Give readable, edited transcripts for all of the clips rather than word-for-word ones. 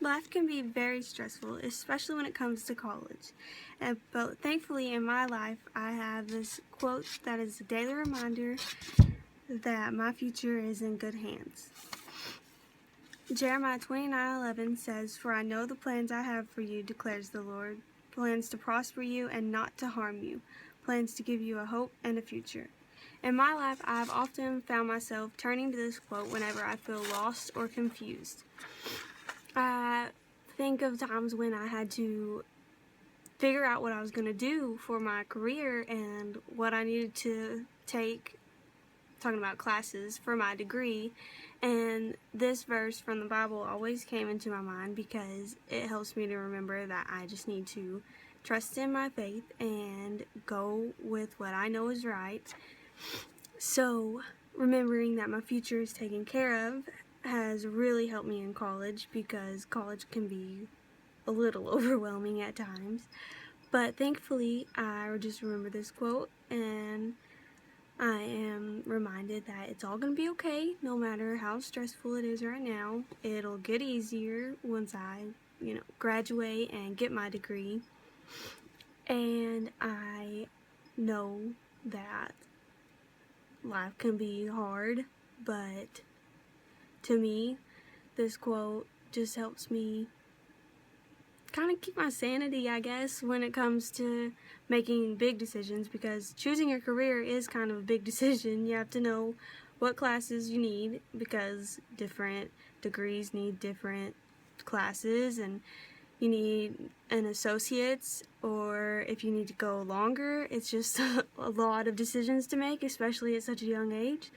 Life can be very stressful, especially when it comes to college. But thankfully in my life, I have this quote that is a daily reminder that my future is in good hands. Jeremiah 29:11 says, "For I know the plans I have for you, declares the Lord, plans to prosper you and not to harm you, plans to give you a hope and a future." In my life, I've often found myself turning to this quote whenever I feel lost or confused. I think of times when I had to figure out what I was going to do for my career and what I needed to take, talking about classes, for my degree, and this verse from the Bible always came into my mind because it helps me to remember that I just need to trust in my faith and go with what I know is right. So remembering that my future is taken care of has really helped me in college, because college can be a little overwhelming at times. But thankfully, I just remember this quote, and I am reminded that it's all going to be okay, no matter how stressful it is right now. It'll get easier once I, graduate and get my degree. And I know that life can be hard, but to me, this quote just helps me kind of keep my sanity, I guess, when it comes to making big decisions, because choosing your career is kind of a big decision. You have to know what classes you need, because different degrees need different classes, and you need an associate's, or if you need to go longer, it's just a lot of decisions to make, especially at such a young age.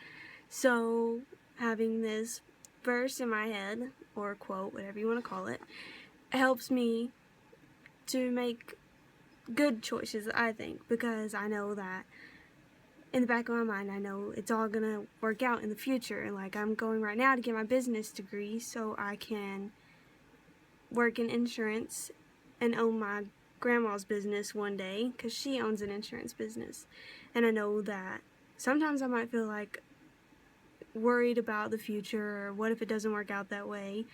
So having this verse in my head, or quote, whatever you want to call it, helps me to make good choices, I think, because I know that in the back of my mind, I know it's all gonna work out in the future. Like, I'm going right now to get my business degree so I can work in insurance and own my grandma's business one day, because she owns an insurance business. And I know that sometimes I might feel like worried about the future, or what if it doesn't work out that way.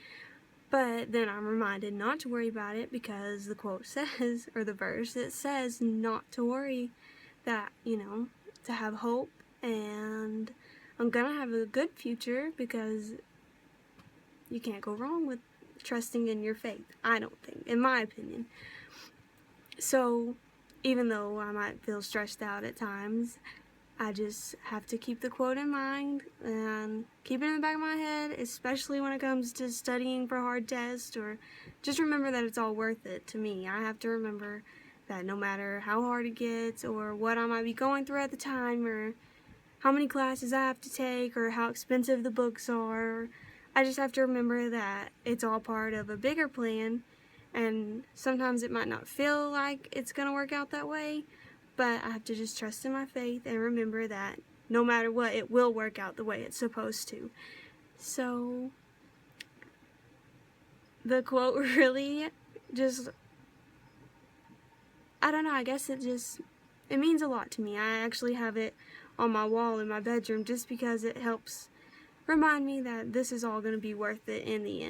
But then I'm reminded not to worry about it, because the quote says, or the verse, it says not to worry, that, to have hope, and I'm gonna have a good future, because you can't go wrong with trusting in your faith, I don't think, in my opinion. So even though I might feel stressed out at times, I just have to keep the quote in mind and keep it in the back of my head, especially when it comes to studying for a hard test, or just remember that it's all worth it to me. I have to remember that no matter how hard it gets, or what I might be going through at the time, or how many classes I have to take, or how expensive the books are, I just have to remember that it's all part of a bigger plan, and sometimes it might not feel like it's going to work out that way, but I have to just trust in my faith and remember that no matter what, it will work out the way it's supposed to. So the quote really just, I don't know, I guess it means a lot to me. I actually have it on my wall in my bedroom just because it helps remind me that this is all going to be worth it in the end.